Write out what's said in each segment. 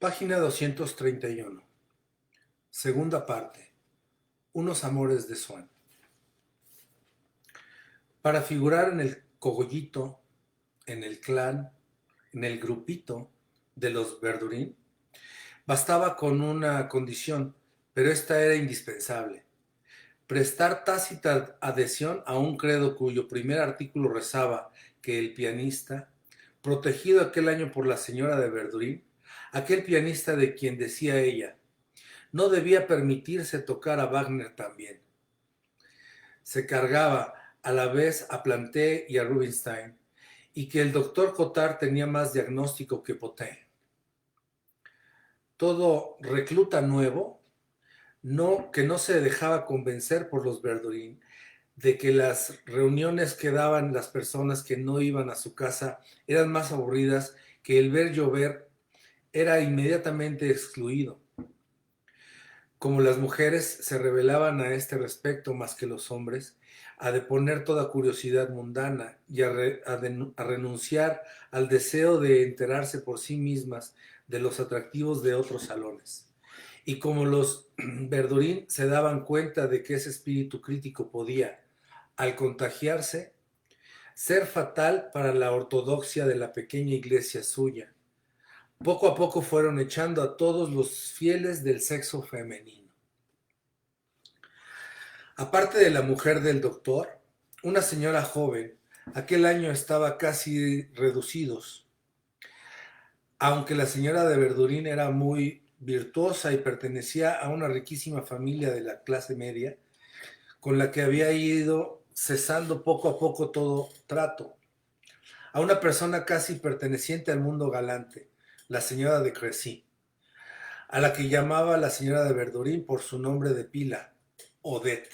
Página 231. Segunda parte. Unos amores de Swann. Para figurar en el cogollito, en el clan, en el grupito de los Verdurin, bastaba con una condición, pero esta era indispensable: prestar tácita adhesión a un credo cuyo primer artículo rezaba que el pianista, protegido aquel año por la señora de Verdurin, aquel pianista de quien decía ella, no debía permitirse tocar a Wagner también. Se cargaba a la vez a Planté y a Rubinstein, y que el doctor Cottard tenía más diagnóstico que Potin. Todo recluta nuevo, que no se dejaba convencer por los Verdurin de que las reuniones que daban las personas que no iban a su casa eran más aburridas que el ver llover, era inmediatamente excluido. Como las mujeres se rebelaban a este respecto más que los hombres, a deponer toda curiosidad mundana y a renunciar al deseo de enterarse por sí mismas de los atractivos de otros salones. Y como los Verdurin se daban cuenta de que ese espíritu crítico podía, al contagiarse, ser fatal para la ortodoxia de la pequeña iglesia suya, poco a poco fueron echando a todos los fieles del sexo femenino. Aparte de la mujer del doctor, una señora joven, aquel año estaba casi reducidos, aunque la señora de Verdurin era muy virtuosa y pertenecía a una riquísima familia de la clase media, con la que había ido cesando poco a poco todo trato, a una persona casi perteneciente al mundo galante, la señora de Crecy, a la que llamaba la señora de Verdurin por su nombre de pila, Odette,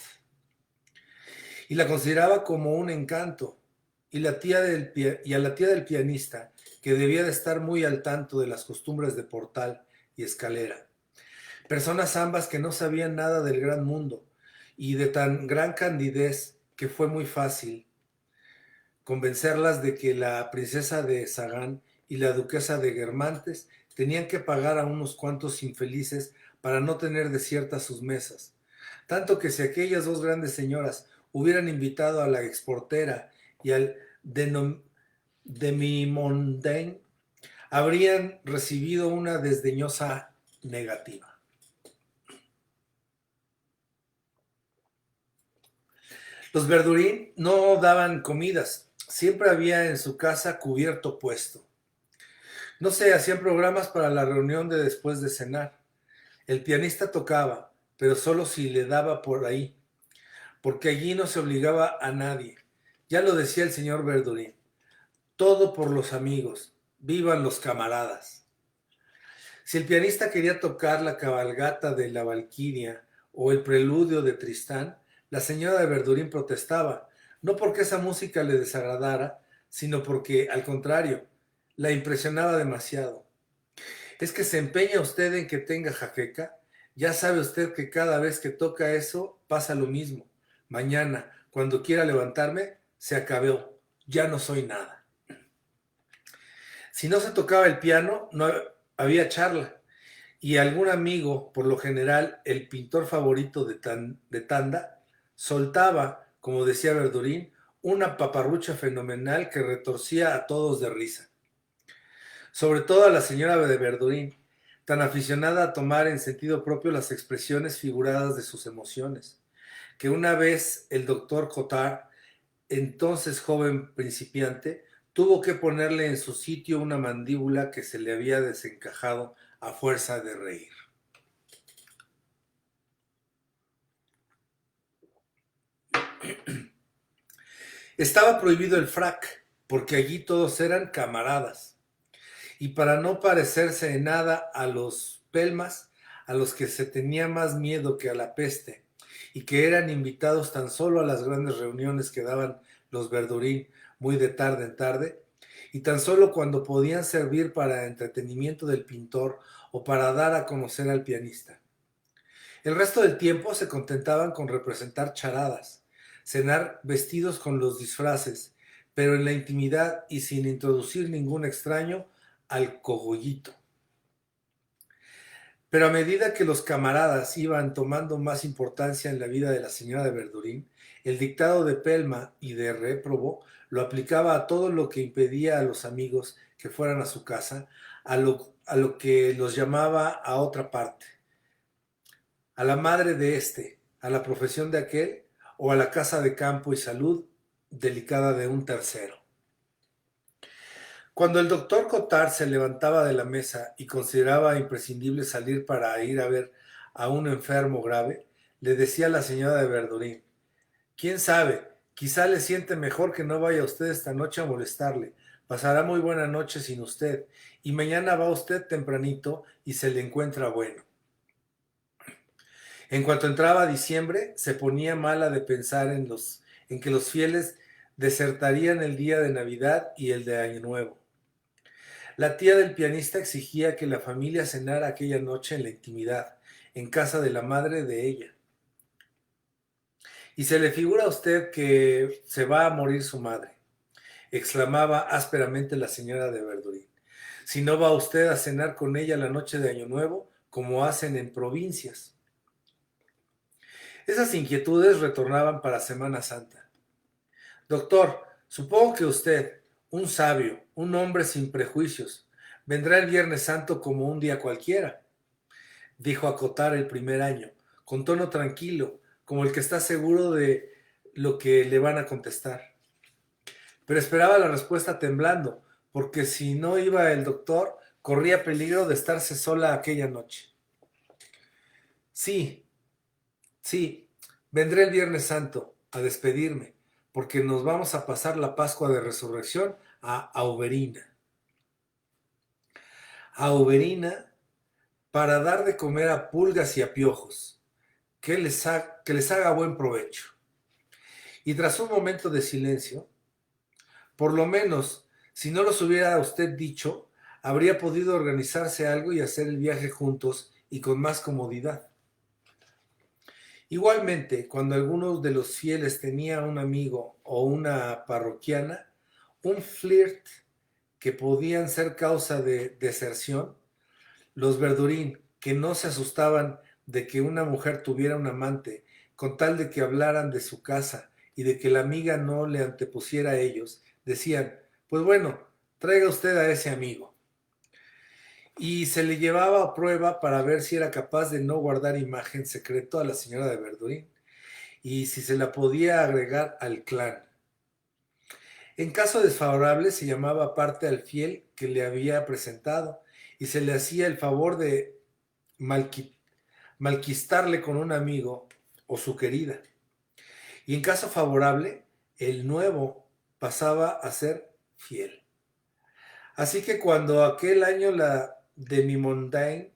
y la consideraba como un encanto, y a la tía del pianista, que debía de estar muy al tanto de las costumbres de portal y escalera. Personas ambas que no sabían nada del gran mundo, y de tan gran candidez que fue muy fácil convencerlas de que la princesa de Sagan y la duquesa de Guermantes tenían que pagar a unos cuantos infelices para no tener desiertas sus mesas. Tanto que si aquellas dos grandes señoras hubieran invitado a la exportera y al demi-mondaine, habrían recibido una desdeñosa negativa. Los Verdurin no daban comidas, siempre había en su casa cubierto puesto. No se hacían programas para la reunión de después de cenar. El pianista tocaba, pero solo si le daba por ahí, porque allí no se obligaba a nadie. Ya lo decía el señor Verdurin, todo por los amigos, vivan los camaradas. Si el pianista quería tocar la cabalgata de la Valquiria o el preludio de Tristán, la señora de Verdurin protestaba, no porque esa música le desagradara, sino porque, al contrario, la impresionaba demasiado. ¿Es que se empeña usted en que tenga jaqueca? Ya sabe usted que cada vez que toca eso pasa lo mismo. Mañana, cuando quiera levantarme, se acabó. Ya no soy nada. Si no se tocaba el piano, no había charla. Y algún amigo, por lo general el pintor favorito de Tanda, soltaba, como decía Verdurin, una paparrucha fenomenal que retorcía a todos de risa. Sobre todo a la señora de Verdurin, tan aficionada a tomar en sentido propio las expresiones figuradas de sus emociones, que una vez el doctor Cottard, entonces joven principiante, tuvo que ponerle en su sitio una mandíbula que se le había desencajado a fuerza de reír. Estaba prohibido el frac, porque allí todos eran camaradas. Y para no parecerse en nada a los pelmas, a los que se tenía más miedo que a la peste, y que eran invitados tan solo a las grandes reuniones que daban los Verdurin muy de tarde en tarde, y tan solo cuando podían servir para entretenimiento del pintor o para dar a conocer al pianista. El resto del tiempo se contentaban con representar charadas, cenar vestidos con los disfraces, pero en la intimidad y sin introducir ningún extraño al cogollito. Pero a medida que los camaradas iban tomando más importancia en la vida de la señora de Verdurín, el dictado de Pelma y de Réprobo lo aplicaba a todo lo que impedía a los amigos que fueran a su casa, a lo que los llamaba a otra parte, a la madre de éste, a la profesión de aquel o a la casa de campo y salud delicada de un tercero. Cuando el doctor Cottard se levantaba de la mesa y consideraba imprescindible salir para ir a ver a un enfermo grave, le decía a la señora de Verdurín: «¿Quién sabe? Quizá le siente mejor que no vaya usted esta noche a molestarle. Pasará muy buena noche sin usted, y mañana va usted tempranito y se le encuentra bueno». En cuanto entraba diciembre, se ponía mala de pensar en que los fieles desertarían el día de Navidad y el de Año Nuevo. La tía del pianista exigía que la familia cenara aquella noche en la intimidad, en casa de la madre de ella. «¿Y se le figura a usted que se va a morir su madre?», exclamaba ásperamente la señora de Verdurín. «Si no va usted a cenar con ella la noche de Año Nuevo, como hacen en provincias». Esas inquietudes retornaban para Semana Santa. «Doctor, supongo que usted, un sabio, un hombre sin prejuicios, vendrá el Viernes Santo como un día cualquiera», dijo a Cottard el primer año, con tono tranquilo, como el que está seguro de lo que le van a contestar. Pero esperaba la respuesta temblando, porque si no iba el doctor, corría peligro de estarse sola aquella noche. «Sí, sí, vendré el Viernes Santo a despedirme, porque nos vamos a pasar la Pascua de Resurrección a Auberina. Auberina, para dar de comer a pulgas y a piojos. Que les haga buen provecho». Y tras un momento de silencio: «Por lo menos, si no los hubiera usted dicho, habría podido organizarse algo y hacer el viaje juntos y con más comodidad». Igualmente, cuando alguno de los fieles tenía un amigo o una parroquiana, un flirt que podían ser causa de deserción, los Verdurín, que no se asustaban de que una mujer tuviera un amante, con tal de que hablaran de su casa y de que la amiga no le antepusiera a ellos, decían: «Pues bueno, traiga usted a ese amigo». Y se le llevaba a prueba para ver si era capaz de no guardar imagen secreto a la señora de Verdurín y si se la podía agregar al clan. En caso desfavorable, se llamaba aparte al fiel que le había presentado y se le hacía el favor de malquistarle con un amigo o su querida. Y en caso favorable, el nuevo pasaba a ser fiel. Así que cuando aquel año la Demi-Mondaine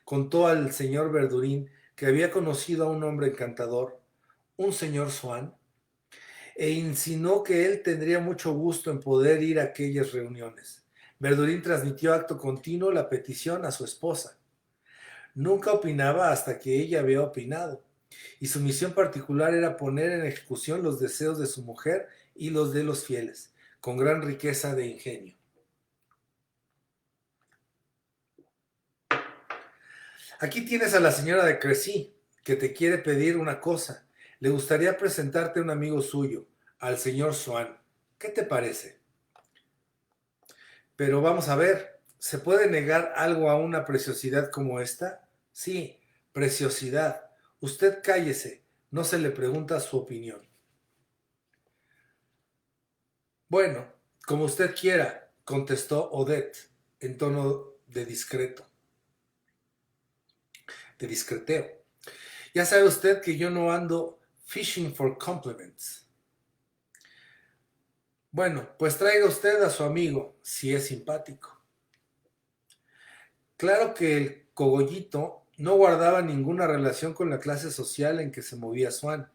contó al señor Verdurín que había conocido a un hombre encantador, un señor Swann, e insinuó que él tendría mucho gusto en poder ir a aquellas reuniones, Verdurín transmitió acto continuo la petición a su esposa. Nunca opinaba hasta que ella había opinado, y su misión particular era poner en ejecución los deseos de su mujer y los de los fieles, con gran riqueza de ingenio. Aquí tienes a la señora de Crecy, que te quiere pedir una cosa. Le gustaría presentarte a un amigo suyo, al señor Swann. ¿Qué te parece? Pero vamos a ver, ¿se puede negar algo a una preciosidad como esta? Sí, preciosidad. Usted cállese, no se le pregunta su opinión. Bueno, como usted quiera, contestó Odette, en tono de discreteo. Ya sabe usted que yo no ando fishing for compliments. Bueno, pues traiga usted a su amigo, si es simpático. Claro que el cogollito no guardaba ninguna relación con la clase social en que se movía Swann,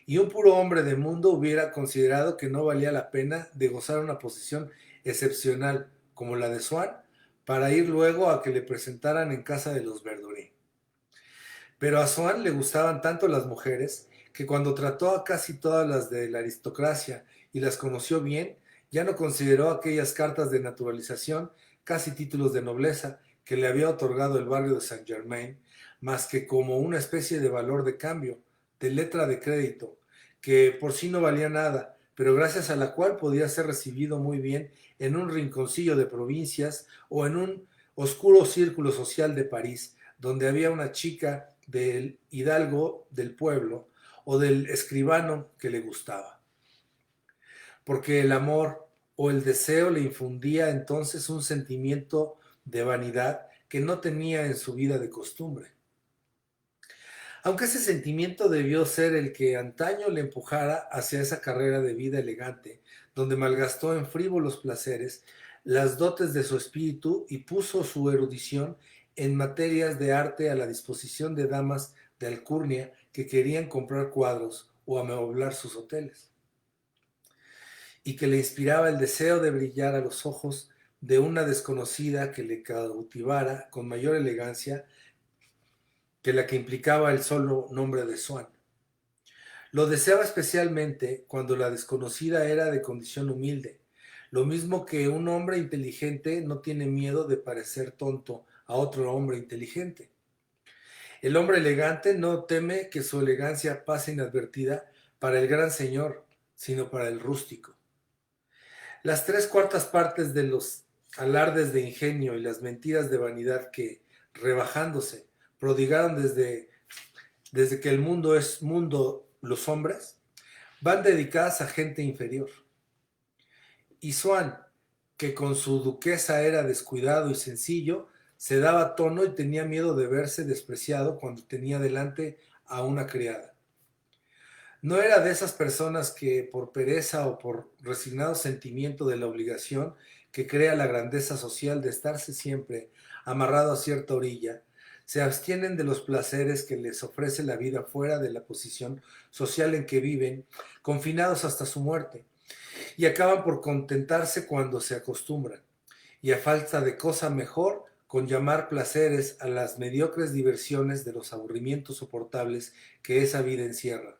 y un puro hombre de mundo hubiera considerado que no valía la pena de gozar una posición excepcional como la de Swann para ir luego a que le presentaran en casa de los Verdurin. Pero a Swann le gustaban tanto las mujeres que cuando trató a casi todas las de la aristocracia y las conoció bien, ya no consideró aquellas cartas de naturalización, casi títulos de nobleza, que le había otorgado el barrio de Saint-Germain, más que como una especie de valor de cambio, de letra de crédito, que por sí no valía nada, pero gracias a la cual podía ser recibido muy bien en un rinconcillo de provincias o en un oscuro círculo social de París, donde había una chica del hidalgo del pueblo o del escribano que le gustaba. Porque el amor o el deseo le infundía entonces un sentimiento de vanidad que no tenía en su vida de costumbre. Aunque ese sentimiento debió ser el que antaño le empujara hacia esa carrera de vida elegante, donde malgastó en frívolos placeres las dotes de su espíritu y puso su erudición en materias de arte a la disposición de damas de alcurnia que querían comprar cuadros o amueblar sus hoteles, y que le inspiraba el deseo de brillar a los ojos de una desconocida que le cautivara con mayor elegancia que la que implicaba el solo nombre de Swann. Lo deseaba especialmente cuando la desconocida era de condición humilde, lo mismo que un hombre inteligente no tiene miedo de parecer tonto a otro hombre inteligente. El hombre elegante no teme que su elegancia pase inadvertida para el gran señor, sino para el rústico. Las 3/4 partes de los alardes de ingenio y las mentiras de vanidad que, rebajándose, prodigaron desde que el mundo es mundo los hombres, van dedicadas a gente inferior. Y Swann, que con su duquesa era descuidado y sencillo, se daba tono y tenía miedo de verse despreciado cuando tenía delante a una criada. No era de esas personas que por pereza o por resignado sentimiento de la obligación que crea la grandeza social de estarse siempre amarrado a cierta orilla, se abstienen de los placeres que les ofrece la vida fuera de la posición social en que viven, confinados hasta su muerte, y acaban por contentarse cuando se acostumbran, y a falta de cosa mejor, con llamar placeres a las mediocres diversiones de los aburrimientos soportables que esa vida encierra.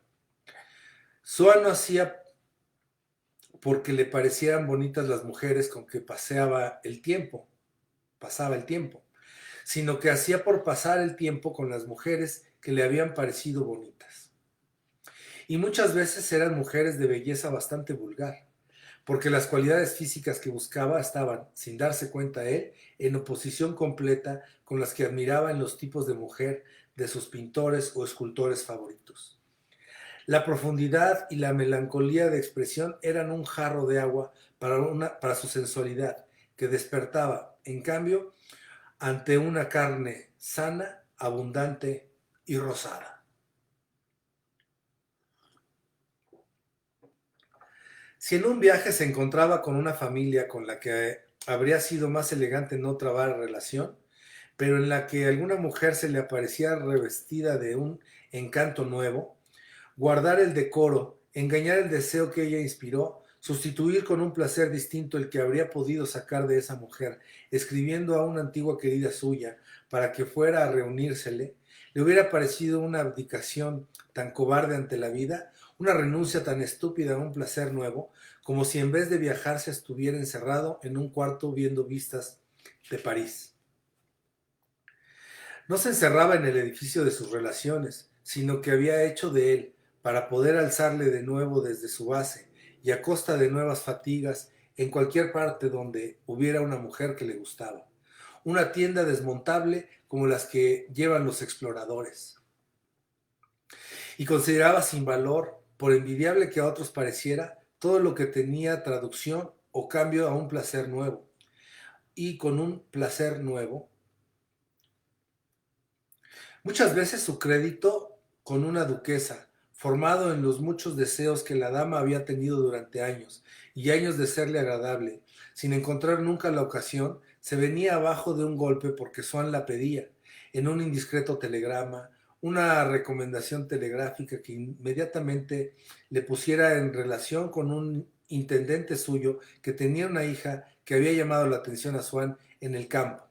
Swann no hacía porque le parecieran bonitas las mujeres con que pasaba el tiempo, sino que hacía por pasar el tiempo con las mujeres que le habían parecido bonitas. Y muchas veces eran mujeres de belleza bastante vulgar, porque las cualidades físicas que buscaba estaban, sin darse cuenta él, en oposición completa con las que admiraba en los tipos de mujer de sus pintores o escultores favoritos. La profundidad y la melancolía de expresión eran un jarro de agua para su sensualidad, que despertaba, en cambio, ante una carne sana, abundante y rosada. Si en un viaje se encontraba con una familia con la que habría sido más elegante no trabar relación, pero en la que alguna mujer se le aparecía revestida de un encanto nuevo, guardar el decoro, engañar el deseo que ella inspiró, sustituir con un placer distinto el que habría podido sacar de esa mujer, escribiendo a una antigua querida suya para que fuera a reunírsele, le hubiera parecido una abdicación tan cobarde ante la vida, una renuncia tan estúpida a un placer nuevo, como si en vez de viajar se estuviera encerrado en un cuarto viendo vistas de París. No se encerraba en el edificio de sus relaciones, sino que había hecho de él, para poder alzarle de nuevo desde su base y a costa de nuevas fatigas en cualquier parte donde hubiera una mujer que le gustaba. Una tienda desmontable como las que llevan los exploradores. Y consideraba sin valor, por envidiable que a otros pareciera, todo lo que tenía traducción o cambio a un placer nuevo. Y con un placer nuevo, muchas veces su crédito con una duquesa, formado en los muchos deseos que la dama había tenido durante años, y años de serle agradable, sin encontrar nunca la ocasión, se venía abajo de un golpe porque Swann la pedía, en un indiscreto telegrama, una recomendación telegráfica que inmediatamente le pusiera en relación con un intendente suyo que tenía una hija que había llamado la atención a Swann en el campo.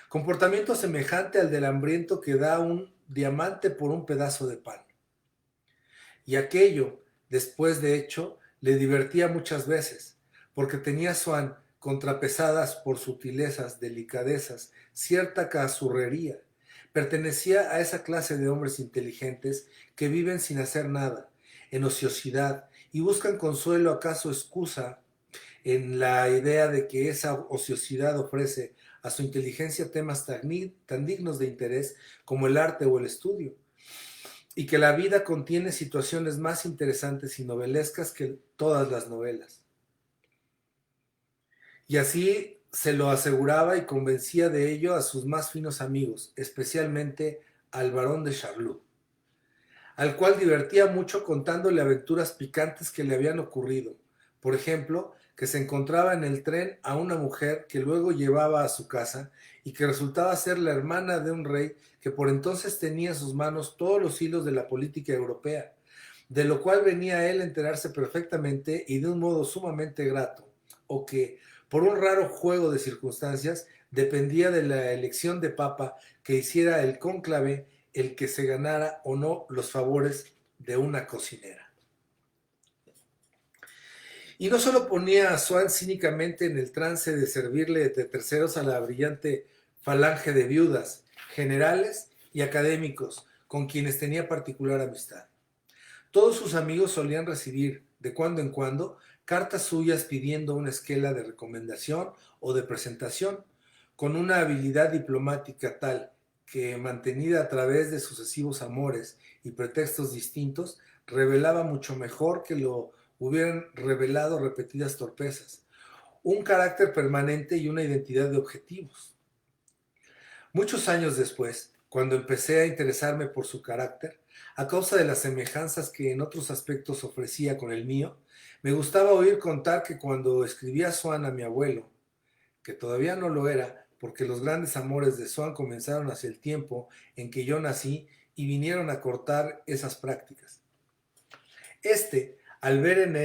Comportamiento semejante al del hambriento que da un diamante por un pedazo de pan. Y aquello, después de hecho, le divertía muchas veces, porque tenía Swann contrapesadas por sutilezas, delicadezas, cierta cazurrería. Pertenecía a esa clase de hombres inteligentes que viven sin hacer nada, en ociosidad, y buscan consuelo, acaso excusa, en la idea de que esa ociosidad ofrece a su inteligencia temas tan dignos de interés como el arte o el estudio, y que la vida contiene situaciones más interesantes y novelescas que todas las novelas. Y así se lo aseguraba y convencía de ello a sus más finos amigos, especialmente al barón de Charlus, al cual divertía mucho contándole aventuras picantes que le habían ocurrido. Por ejemplo, que se encontraba en el tren a una mujer que luego llevaba a su casa y que resultaba ser la hermana de un rey que por entonces tenía en sus manos todos los hilos de la política europea, de lo cual venía a él a enterarse perfectamente y de un modo sumamente grato, o que, por un raro juego de circunstancias, dependía de la elección de papa que hiciera el cónclave el que se ganara o no los favores de una cocinera. Y no solo ponía a Swann cínicamente en el trance de servirle de terceros a la brillante falange de viudas, generales y académicos con quienes tenía particular amistad. Todos sus amigos solían recibir, de cuando en cuando, cartas suyas pidiendo una esquela de recomendación o de presentación, con una habilidad diplomática tal que, mantenida a través de sucesivos amores y pretextos distintos, revelaba mucho mejor que lo hubieran revelado repetidas torpezas, un carácter permanente y una identidad de objetivos. Muchos años después, cuando empecé a interesarme por su carácter, a causa de las semejanzas que en otros aspectos ofrecía con el mío, me gustaba oír contar que cuando escribía Swann a mi abuelo, que todavía no lo era, porque los grandes amores de Swann comenzaron hacia el tiempo en que yo nací y vinieron a cortar esas prácticas. Al ver en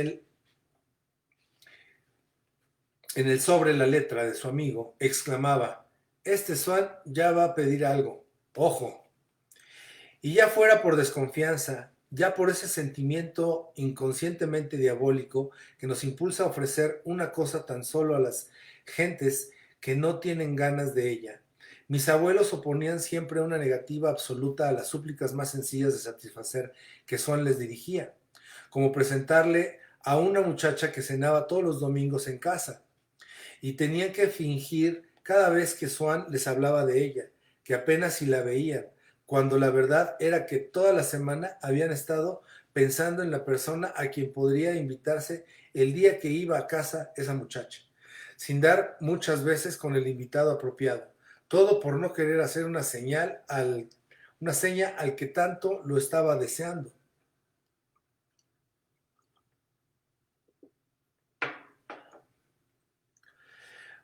el sobre la letra de su amigo, exclamaba: Swann ya va a pedir algo, ojo. Y ya fuera por desconfianza, ya por ese sentimiento inconscientemente diabólico que nos impulsa a ofrecer una cosa tan solo a las gentes que no tienen ganas de ella. Mis abuelos oponían siempre una negativa absoluta a las súplicas más sencillas de satisfacer que Swann les dirigía, como presentarle a una muchacha que cenaba todos los domingos en casa, y tenían que fingir cada vez que Swann les hablaba de ella, que apenas si la veían, cuando la verdad era que toda la semana habían estado pensando en la persona a quien podría invitarse el día que iba a casa esa muchacha, sin dar muchas veces con el invitado apropiado, todo por no querer hacer una seña al que tanto lo estaba deseando.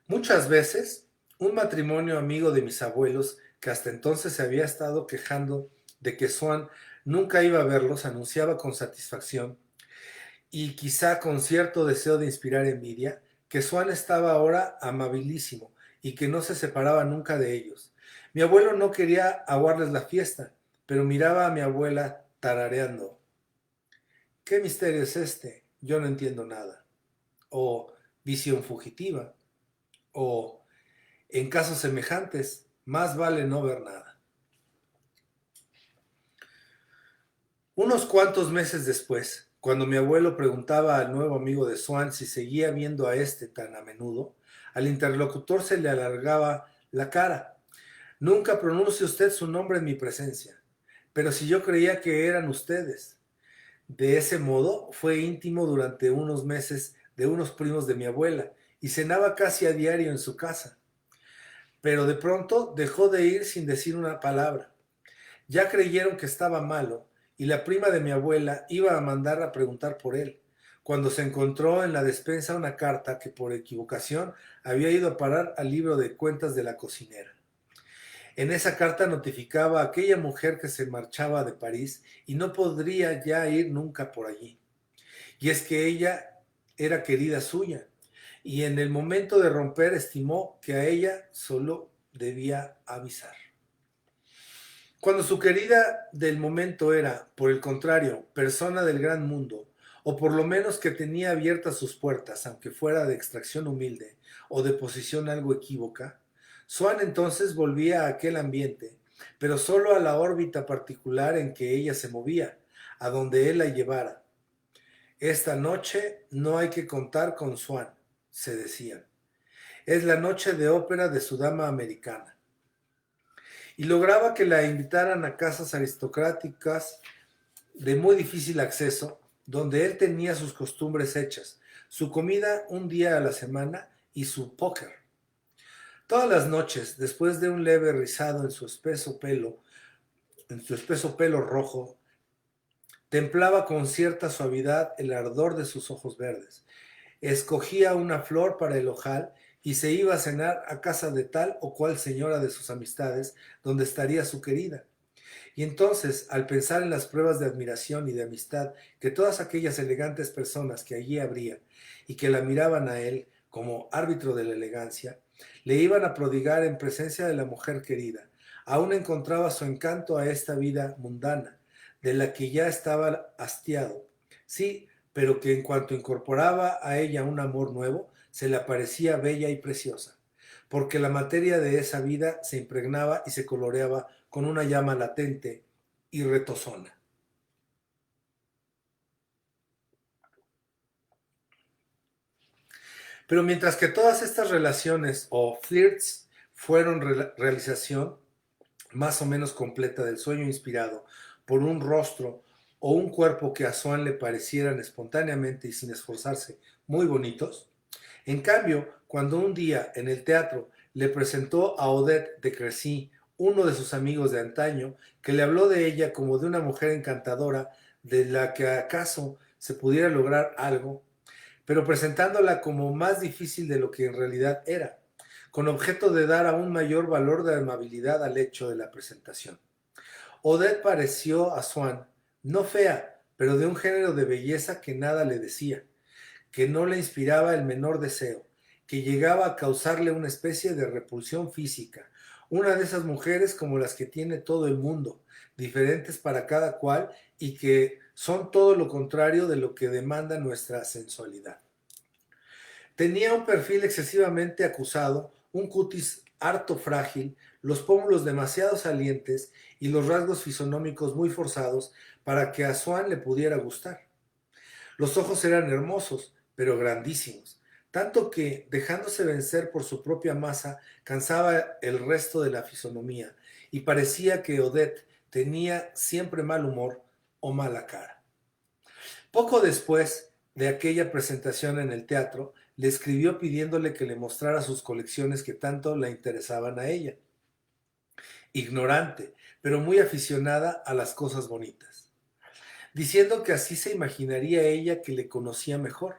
Muchas veces, un matrimonio amigo de mis abuelos, que hasta entonces se había estado quejando de que Swann nunca iba a verlos, anunciaba con satisfacción, y quizá con cierto deseo de inspirar envidia, que Swann estaba ahora amabilísimo y que no se separaba nunca de ellos. Mi abuelo no quería aguarles la fiesta, pero miraba a mi abuela tarareando: ¿Qué misterio es este? Yo no entiendo nada. O visión fugitiva. O en casos semejantes, más vale no ver nada. Unos cuantos meses después, cuando mi abuelo preguntaba al nuevo amigo de Swann si seguía viendo a tan a menudo, al interlocutor se le alargaba la cara. Nunca pronuncie usted su nombre en mi presencia, pero si yo creía que eran ustedes. De ese modo, fue íntimo durante unos meses de unos primos de mi abuela y cenaba casi a diario en su casa. Pero de pronto dejó de ir sin decir una palabra. Ya creyeron que estaba malo y la prima de mi abuela iba a mandar a preguntar por él, cuando se encontró en la despensa una carta que por equivocación había ido a parar al libro de cuentas de la cocinera. En esa carta notificaba a aquella mujer que se marchaba de París y no podría ya ir nunca por allí. Y es que ella era querida suya, y en el momento de romper estimó que a ella solo debía avisar. Cuando su querida del momento era, por el contrario, persona del gran mundo, o por lo menos que tenía abiertas sus puertas, aunque fuera de extracción humilde o de posición algo equívoca, Swann entonces volvía a aquel ambiente, pero solo a la órbita particular en que ella se movía, a donde él la llevara. Esta noche no hay que contar con Swann, se decían. Es la noche de ópera de su dama americana. Y lograba que la invitaran a casas aristocráticas de muy difícil acceso, donde él tenía sus costumbres hechas, su comida un día a la semana y su póker. Todas las noches, después de un leve rizado en su espeso pelo rojo, templaba con cierta suavidad el ardor de sus ojos verdes. Escogía una flor para el ojal y se iba a cenar a casa de tal o cual señora de sus amistades, donde estaría su querida. Y entonces, al pensar en las pruebas de admiración y de amistad que todas aquellas elegantes personas que allí habría y que la miraban a él como árbitro de la elegancia, le iban a prodigar en presencia de la mujer querida, aún encontraba su encanto a esta vida mundana, de la que ya estaba hastiado. Sí, pero que en cuanto incorporaba a ella un amor nuevo, se le parecía bella y preciosa, porque la materia de esa vida se impregnaba y se coloreaba con una llama latente y retozona. Pero mientras que todas estas relaciones o flirts fueron realización más o menos completa del sueño inspirado por un rostro o un cuerpo que a Swann le parecieran espontáneamente y sin esforzarse muy bonitos, en cambio, cuando un día en el teatro le presentó a Odette de Crecy, uno de sus amigos de antaño, que le habló de ella como de una mujer encantadora de la que acaso se pudiera lograr algo, pero presentándola como más difícil de lo que en realidad era, con objeto de dar aún mayor valor de amabilidad al hecho de la presentación. Odette pareció a Swann, no fea, pero de un género de belleza que nada le decía, que no le inspiraba el menor deseo, que llegaba a causarle una especie de repulsión física, una de esas mujeres como las que tiene todo el mundo, diferentes para cada cual y que son todo lo contrario de lo que demanda nuestra sensualidad. Tenía un perfil excesivamente acusado, un cutis harto frágil, los pómulos demasiado salientes y los rasgos fisonómicos muy forzados para que a Swann le pudiera gustar. Los ojos eran hermosos, pero grandísimos, tanto que, dejándose vencer por su propia masa, cansaba el resto de la fisonomía, y parecía que Odette tenía siempre mal humor o mala cara. Poco después de aquella presentación en el teatro, le escribió pidiéndole que le mostrara sus colecciones que tanto la interesaban a ella, ignorante, pero muy aficionada a las cosas bonitas, diciendo que así se imaginaría ella que le conocía mejor,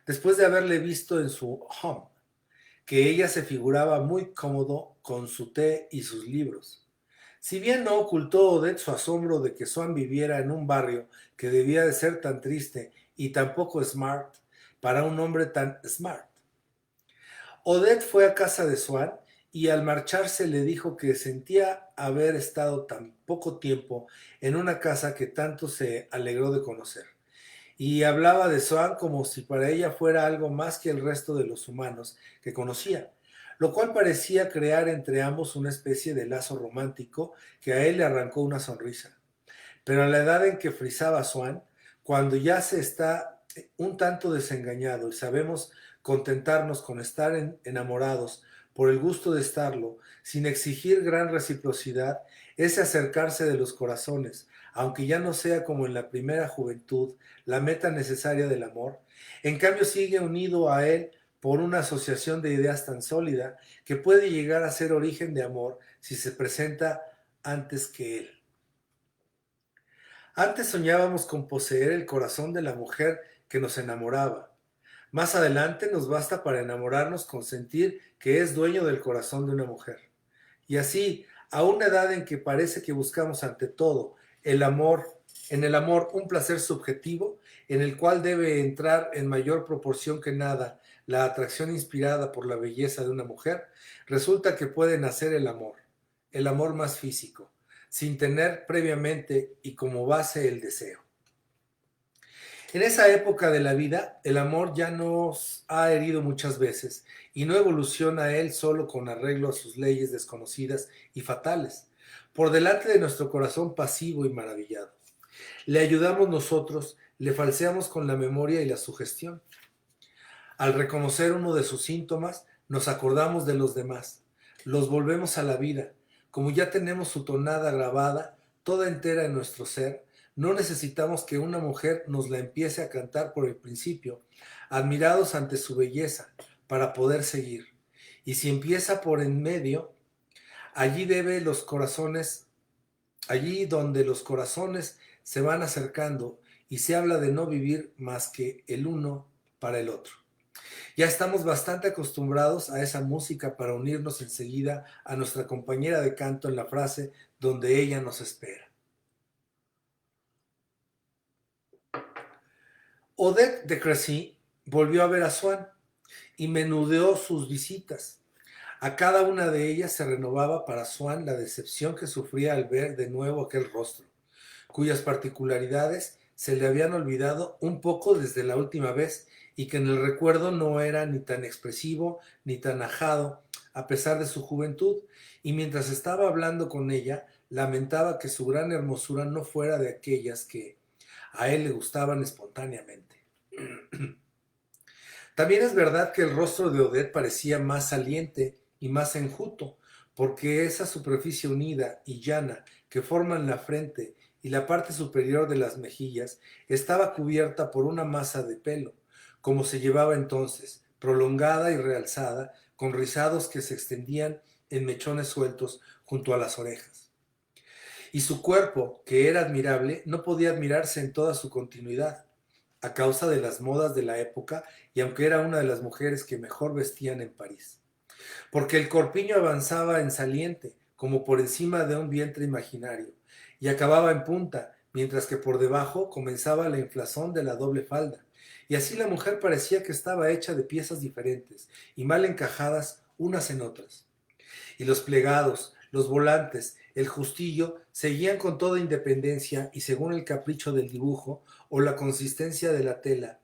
después de haberle visto en su home, que ella se figuraba muy cómodo con su té y sus libros. Si bien no ocultó Odette su asombro de que Swann viviera en un barrio que debía de ser tan triste y tan poco smart para un hombre tan smart. Odette fue a casa de Swann y al marcharse le dijo que sentía haber estado tan poco tiempo en una casa que tanto se alegró de conocer. Y hablaba de Swann como si para ella fuera algo más que el resto de los humanos que conocía, lo cual parecía crear entre ambos una especie de lazo romántico que a él le arrancó una sonrisa. Pero a la edad en que frisaba Swann, cuando ya se está un tanto desengañado y sabemos contentarnos con estar enamorados por el gusto de estarlo, sin exigir gran reciprocidad, ese acercarse de los corazones, aunque ya no sea como en la primera juventud, la meta necesaria del amor, en cambio sigue unido a él por una asociación de ideas tan sólida que puede llegar a ser origen de amor si se presenta antes que él. Antes soñábamos con poseer el corazón de la mujer que nos enamoraba. Más adelante nos basta para enamorarnos con sentir que es dueño del corazón de una mujer. Y así, a una edad en que parece que buscamos ante todo el amor, en el amor un placer subjetivo, en el cual debe entrar en mayor proporción que nada la atracción inspirada por la belleza de una mujer, resulta que puede nacer el amor más físico, sin tener previamente y como base el deseo. En esa época de la vida, el amor ya nos ha herido muchas veces y no evoluciona él solo con arreglo a sus leyes desconocidas y fatales, por delante de nuestro corazón pasivo y maravillado. Le ayudamos nosotros, le falseamos con la memoria y la sugestión. Al reconocer uno de sus síntomas, nos acordamos de los demás, los volvemos a la vida. Como ya tenemos su tonada grabada, toda entera en nuestro ser, no necesitamos que una mujer nos la empiece a cantar por el principio, admirados ante su belleza, para poder seguir. Y si empieza por en medio, allí debe los corazones, allí donde los corazones se van acercando y se habla de no vivir más que el uno para el otro. Ya estamos bastante acostumbrados a esa música para unirnos enseguida a nuestra compañera de canto en la frase donde ella nos espera. Odette de Crécy volvió a ver a Swann y menudeó sus visitas. A cada una de ellas se renovaba para Swann la decepción que sufría al ver de nuevo aquel rostro, cuyas particularidades se le habían olvidado un poco desde la última vez y que en el recuerdo no era ni tan expresivo ni tan ajado, a pesar de su juventud, y mientras estaba hablando con ella, lamentaba que su gran hermosura no fuera de aquellas que a él le gustaban espontáneamente. También es verdad que el rostro de Odette parecía más saliente y más enjuto, porque esa superficie unida y llana que forman la frente y la parte superior de las mejillas estaba cubierta por una masa de pelo, como se llevaba entonces, prolongada y realzada, con rizados que se extendían en mechones sueltos junto a las orejas. Y su cuerpo, que era admirable, no podía admirarse en toda su continuidad, a causa de las modas de la época y aunque era una de las mujeres que mejor vestían en París. Porque el corpiño avanzaba en saliente, como por encima de un vientre imaginario, y acababa en punta, mientras que por debajo comenzaba la inflazón de la doble falda. Y así la mujer parecía que estaba hecha de piezas diferentes y mal encajadas unas en otras. Y los plegados, los volantes, el justillo seguían con toda independencia y según el capricho del dibujo o la consistencia de la tela,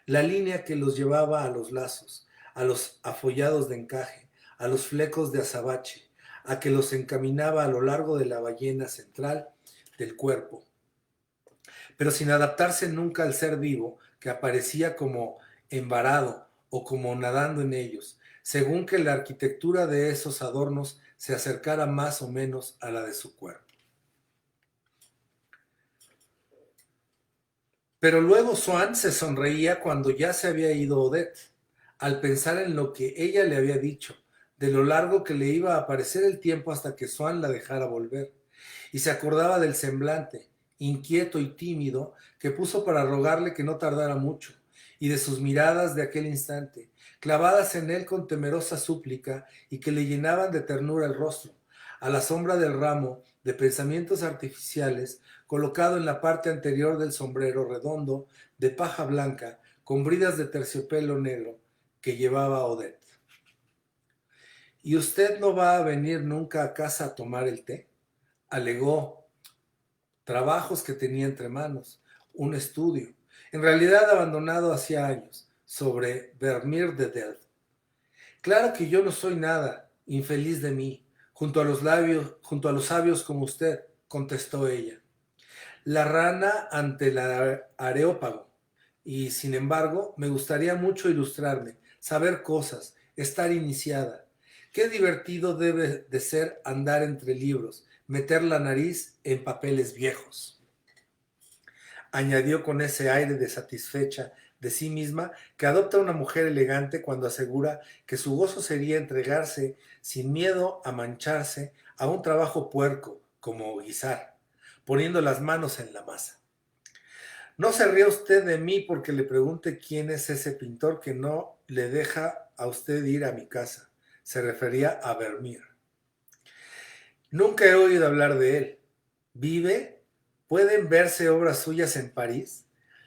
la línea que los llevaba a los lazos, a los afollados de encaje, a los flecos de azabache, a que los encaminaba a lo largo de la ballena central del cuerpo, pero sin adaptarse nunca al ser vivo que aparecía como embarado o como nadando en ellos, según que la arquitectura de esos adornos se acercara más o menos a la de su cuerpo. Pero luego Swann se sonreía cuando ya se había ido Odette, al pensar en lo que ella le había dicho, de lo largo que le iba a parecer el tiempo hasta que Swann la dejara volver, y se acordaba del semblante, inquieto y tímido, que puso para rogarle que no tardara mucho, y de sus miradas de aquel instante, clavadas en él con temerosa súplica y que le llenaban de ternura el rostro, a la sombra del ramo de pensamientos artificiales colocado en la parte anterior del sombrero redondo de paja blanca con bridas de terciopelo negro que llevaba Odette. ¿Y usted no va a venir nunca a casa a tomar el té? Alegó trabajos que tenía entre manos, un estudio, en realidad abandonado hacía años, sobre Vermeer de Delft. Claro que yo no soy nada, infeliz de mí, junto a los sabios como usted, contestó ella. La rana ante el areópago. Y sin embargo, me gustaría mucho ilustrarme, saber cosas, estar iniciada. Qué divertido debe de ser andar entre libros, meter la nariz en papeles viejos. Añadió con ese aire de satisfecha de sí misma que adopta una mujer elegante cuando asegura que su gozo sería entregarse sin miedo a mancharse a un trabajo puerco como guisar, poniendo las manos en la masa. No se ría usted de mí porque le pregunte quién es ese pintor que no le deja a usted ir a mi casa. Se refería a Vermeer. Nunca he oído hablar de él. ¿Vive? ¿Pueden verse obras suyas en París?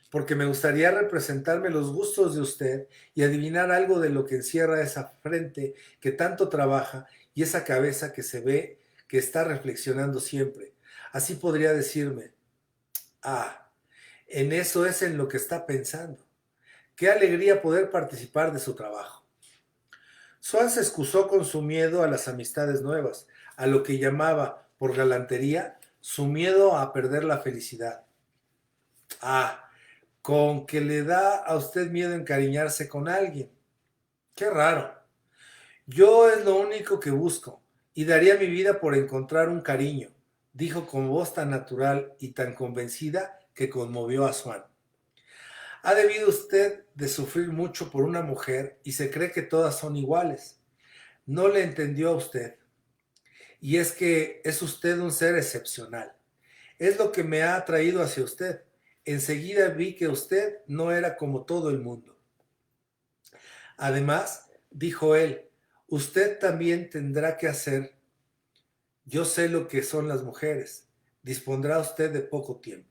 Porque me gustaría representarme los gustos de usted y adivinar algo de lo que encierra esa frente que tanto trabaja y esa cabeza que se ve que está reflexionando siempre. Así podría decirme, ah, En eso es en lo que está pensando. Qué alegría poder participar de su trabajo. Swan se excusó con su miedo a las amistades nuevas, a lo que llamaba, por galantería, su miedo a perder la felicidad. Ah, con que le da a usted miedo encariñarse con alguien. Qué raro. Yo es lo único que busco, y daría mi vida por encontrar un cariño, dijo con voz tan natural y tan convencida que conmovió a Swan. Ha debido usted de sufrir mucho por una mujer y se cree que todas son iguales. No le entendió a usted. Y es que es usted un ser excepcional. Es lo que me ha atraído hacia usted. Enseguida vi que usted no era como todo el mundo. Además, dijo él, usted también tendrá que hacer. Yo sé lo que son las mujeres. Dispondrá usted de poco tiempo.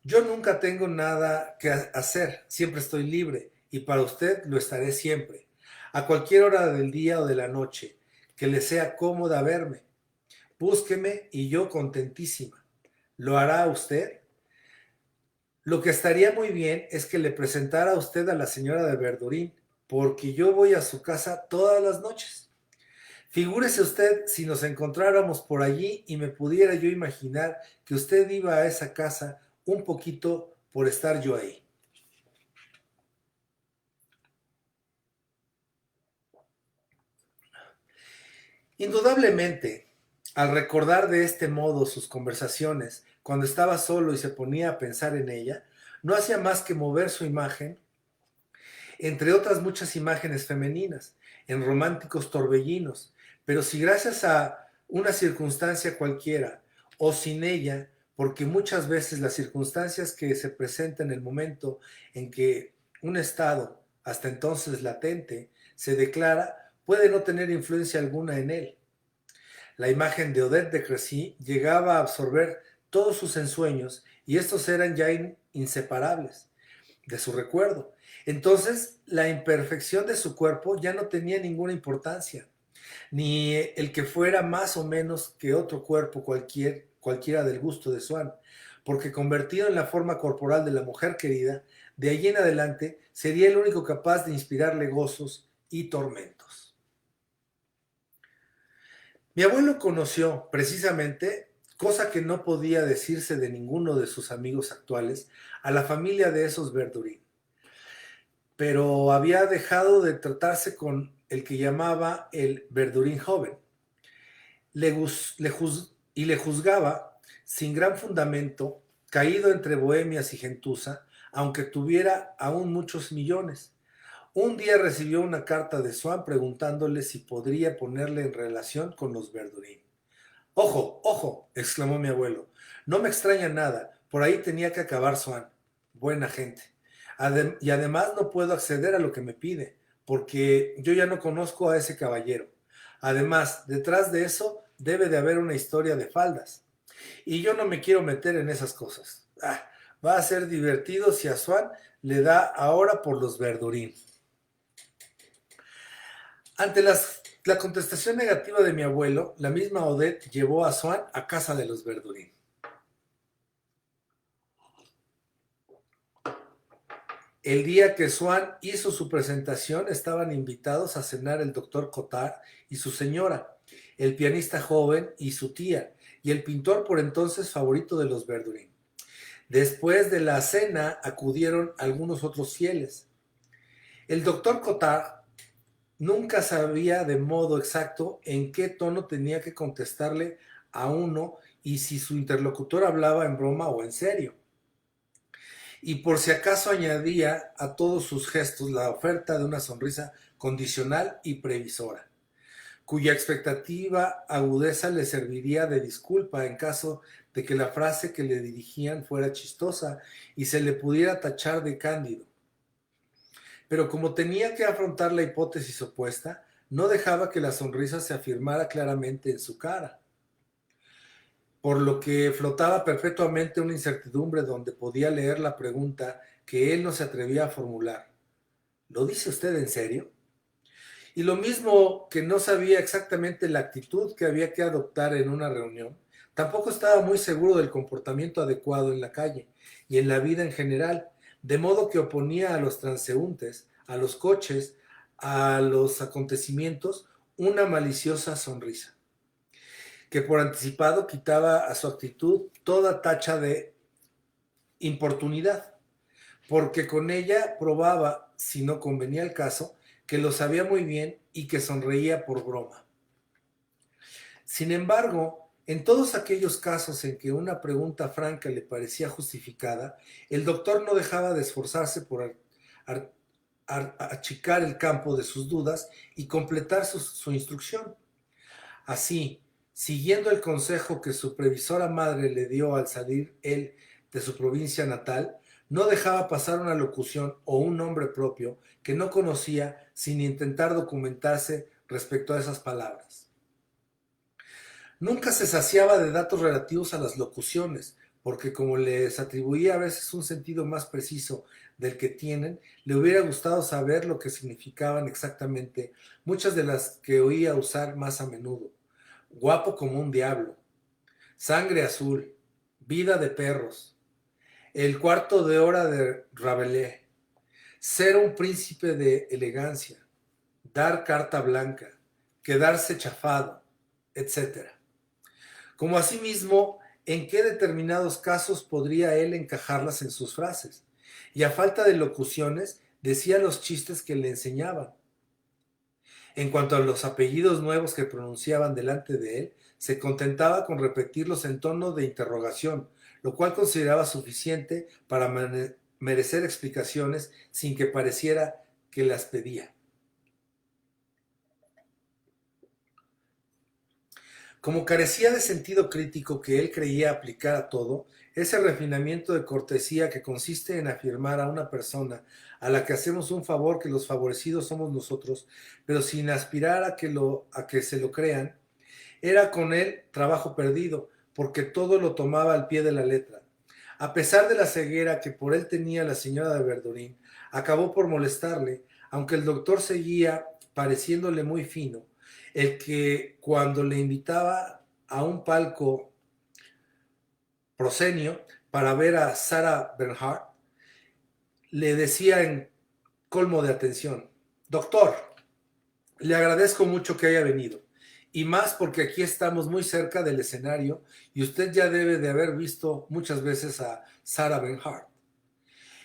Yo nunca tengo nada que hacer, siempre estoy libre y para usted lo estaré siempre, a cualquier hora del día o de la noche, que le sea cómoda verme. Búsqueme y yo contentísima. ¿Lo hará usted? Lo que estaría muy bien es que le presentara a usted a la señora de Verdurín, porque yo voy a su casa todas las noches. Figúrese usted si nos encontráramos por allí y me pudiera yo imaginar que usted iba a esa casa un poquito por estar yo ahí. Indudablemente, al recordar de este modo sus conversaciones, cuando estaba solo y se ponía a pensar en ella, no hacía más que mover su imagen, entre otras muchas imágenes femeninas, en románticos torbellinos, pero si gracias a una circunstancia cualquiera o sin ella, porque muchas veces las circunstancias que se presentan en el momento en que un estado, hasta entonces latente, se declara, puede no tener influencia alguna en él. La imagen de Odette de Crécy llegaba a absorber todos sus ensueños y estos eran ya inseparables de su recuerdo. Entonces, la imperfección de su cuerpo ya no tenía ninguna importancia, ni el que fuera más o menos que otro cuerpo cualquiera del gusto de Swann, porque convertido en la forma corporal de la mujer querida, de allí en adelante sería el único capaz de inspirarle gozos y tormentos. Mi abuelo conoció, precisamente, cosa que no podía decirse de ninguno de sus amigos actuales, a la familia de esos Verdurin, pero había dejado de tratarse con el que llamaba el Verdurín joven. Le juzgaba sin gran fundamento, caído entre bohemias y gentuza, aunque tuviera aún muchos millones. Un día recibió una carta de Swann preguntándole si podría ponerle en relación con los Verdurín. ¡Ojo, ojo!, exclamó mi abuelo. No me extraña nada, por ahí tenía que acabar Swann. Buena gente. Y además no puedo acceder a lo que me pide, porque yo ya no conozco a ese caballero. Además, detrás de eso debe de haber una historia de faldas. Y yo no me quiero meter en esas cosas. Va a ser divertido si a Swann le da ahora por los Verdurín. Ante la contestación negativa de mi abuelo, la misma Odette llevó a Swann a casa de los Verdurín. El día que Swann hizo su presentación, estaban invitados a cenar el doctor Cottard y su señora, el pianista joven y su tía, y el pintor por entonces favorito de los Verdurín. Después de la cena acudieron algunos otros fieles. El doctor Cottard nunca sabía de modo exacto en qué tono tenía que contestarle a uno y si su interlocutor hablaba en broma o en serio. Y por si acaso añadía a todos sus gestos la oferta de una sonrisa condicional y previsora, cuya expectativa agudeza le serviría de disculpa en caso de que la frase que le dirigían fuera chistosa y se le pudiera tachar de cándido. Pero como tenía que afrontar la hipótesis opuesta, no dejaba que la sonrisa se afirmara claramente en su cara, por lo que flotaba perpetuamente una incertidumbre donde podía leer la pregunta que él no se atrevía a formular. ¿Lo dice usted en serio? Y lo mismo que no sabía exactamente la actitud que había que adoptar en una reunión, Tampoco estaba muy seguro del comportamiento adecuado en la calle y en la vida en general, de modo que oponía a los transeúntes, a los coches, a los acontecimientos, una maliciosa sonrisa, que por anticipado quitaba a su actitud toda tacha de importunidad, porque con ella probaba, si no convenía el caso, que lo sabía muy bien y que sonreía por broma. Sin embargo, en todos aquellos casos en que una pregunta franca le parecía justificada, el doctor no dejaba de esforzarse por achicar el campo de sus dudas y completar su instrucción. Así, siguiendo el consejo que su previsora madre le dio al salir él de su provincia natal, no dejaba pasar una locución o un nombre propio que no conocía sin intentar documentarse respecto a esas palabras. Nunca se saciaba de datos relativos a las locuciones, porque como les atribuía a veces un sentido más preciso del que tienen, le hubiera gustado saber lo que significaban exactamente muchas de las que oía usar más a menudo. Guapo como un diablo, sangre azul, vida de perros, el cuarto de hora de Rabelais, ser un príncipe de elegancia, dar carta blanca, quedarse chafado, etcétera. Como asimismo, en qué determinados casos podría él encajarlas en sus frases. Y a falta de locuciones, decía los chistes que le enseñaban. En cuanto a los apellidos nuevos que pronunciaban delante de él, se contentaba con repetirlos en tono de interrogación, lo cual consideraba suficiente para merecer explicaciones sin que pareciera que las pedía. Como carecía de sentido crítico que él creía aplicar a todo, ese refinamiento de cortesía que consiste en afirmar a una persona a la que hacemos un favor que los favorecidos somos nosotros, pero sin aspirar a que se lo crean, era con él trabajo perdido, porque todo lo tomaba al pie de la letra. A pesar de la ceguera que por él tenía la señora de Verdurín, acabó por molestarle, aunque el doctor seguía pareciéndole muy fino, el que cuando le invitaba a un palco proscenio para ver a Sarah Bernhardt, le decía en colmo de atención: doctor, le agradezco mucho que haya venido, y más porque aquí estamos muy cerca del escenario y usted ya debe de haber visto muchas veces a Sarah Bernhardt.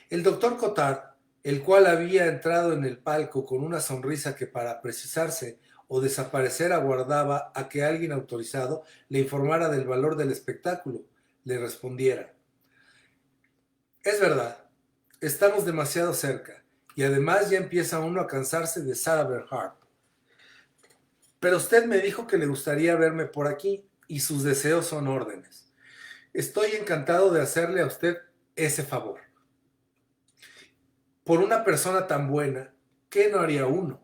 El doctor Cottard, el cual había entrado en el palco con una sonrisa que para precisarse o desaparecer aguardaba a que alguien autorizado le informara del valor del espectáculo, le respondiera: es verdad, estamos demasiado cerca y además ya empieza uno a cansarse de Sarah Bernhardt. Pero usted me dijo que le gustaría verme por aquí y sus deseos son órdenes. Estoy encantado de hacerle a usted ese favor. Por una persona tan buena, ¿qué no haría uno?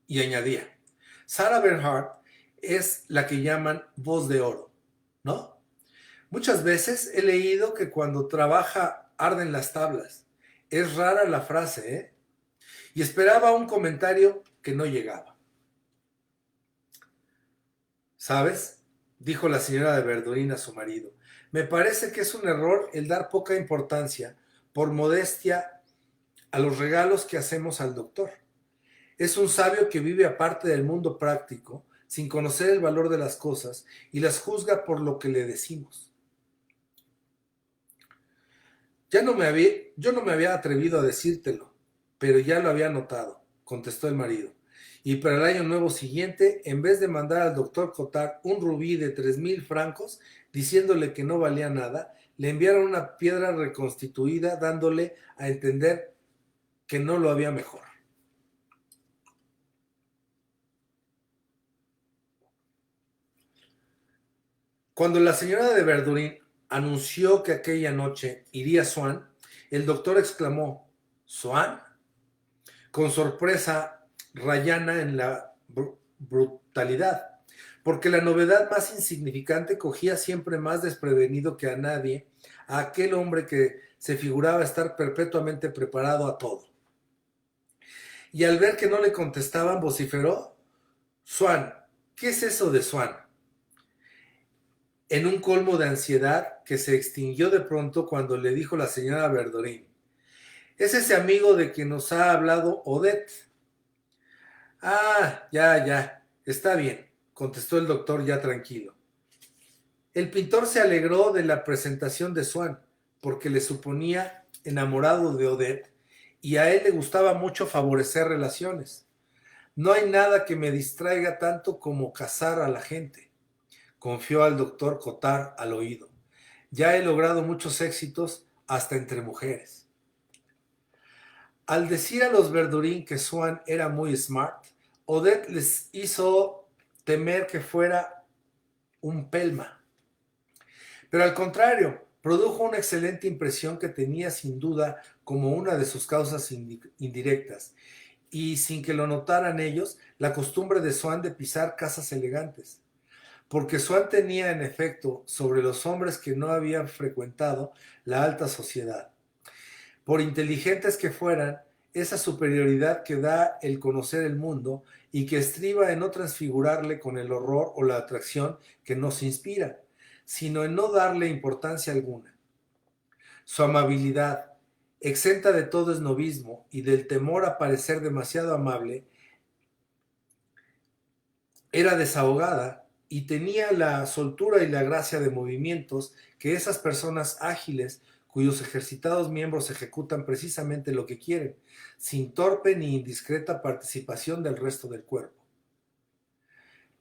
Y añadía: Sarah Bernhardt es la que llaman voz de oro, ¿no? Muchas veces he leído que cuando trabaja arden las tablas. Es rara la frase, ¿eh? Y esperaba un comentario que no llegaba. ¿Sabes?, dijo la señora de Verdurín a su marido. Me parece que es un error el dar poca importancia, por modestia, a los regalos que hacemos al doctor. Es un sabio que vive aparte del mundo práctico, sin conocer el valor de las cosas, y las juzga por lo que le decimos. Yo no me había atrevido a decírtelo, pero ya lo había notado, contestó el marido. Y para el año nuevo siguiente, en vez de mandar al doctor Cottard un rubí de 3,000 francos, diciéndole que no valía nada, le enviaron una piedra reconstituida, dándole a entender que no lo había mejor. Cuando la señora de Verdurín anunció que aquella noche iría Swann, el doctor exclamó: ¿Swann? Con sorpresa rayana en la brutalidad, porque la novedad más insignificante cogía siempre más desprevenido que a nadie a aquel hombre que se figuraba estar perpetuamente preparado a todo. Y al ver que no le contestaban, vociferó: Swann, ¿qué es eso de Swann? en un colmo de ansiedad que se extinguió de pronto cuando le dijo la señora Verdurin: «Es ese amigo de quien nos ha hablado Odette». «Ah, ya, ya, está bien», contestó el doctor ya tranquilo. El pintor se alegró de la presentación de Swann, porque le suponía enamorado de Odette y a él le gustaba mucho favorecer relaciones. «No hay nada que me distraiga tanto como casar a la gente», confió al doctor Cottard al oído. «Ya he logrado muchos éxitos hasta entre mujeres». Al decir a los Verdurin que Swann era muy smart, Odette les hizo temer que fuera un pelma. Pero al contrario, produjo una excelente impresión que tenía sin duda como una de sus causas indirectas, y sin que lo notaran ellos, la costumbre de Swann de pisar casas elegantes. Porque Swann tenía en efecto sobre los hombres que no habían frecuentado la alta sociedad, por inteligentes que fueran, esa superioridad que da el conocer el mundo y que estriba en no transfigurarle con el horror o la atracción que nos inspira, sino en no darle importancia alguna. Su amabilidad, exenta de todo esnobismo y del temor a parecer demasiado amable, era desahogada y tenía la soltura y la gracia de movimientos que esas personas ágiles cuyos ejercitados miembros ejecutan precisamente lo que quieren, sin torpe ni indiscreta participación del resto del cuerpo.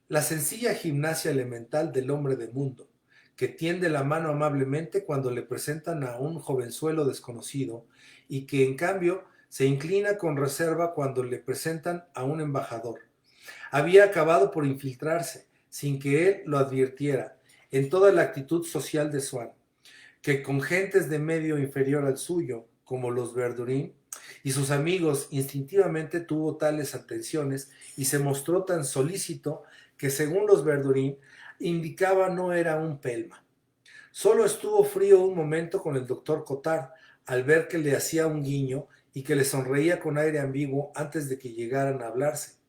La sencilla gimnasia elemental del hombre de mundo, que tiende la mano amablemente cuando le presentan a un jovenzuelo desconocido y que en cambio se inclina con reserva cuando le presentan a un embajador, había acabado por infiltrarse, sin que él lo advirtiera, en toda la actitud social de Swann, que con gentes de medio inferior al suyo, como los Verdurin, y sus amigos, instintivamente tuvo tales atenciones y se mostró tan solícito que, según los Verdurin, indicaba no era un pelma. Solo estuvo frío un momento con el doctor Cottard, al ver que le hacía un guiño y que le sonreía con aire ambiguo antes de que llegaran a hablarse.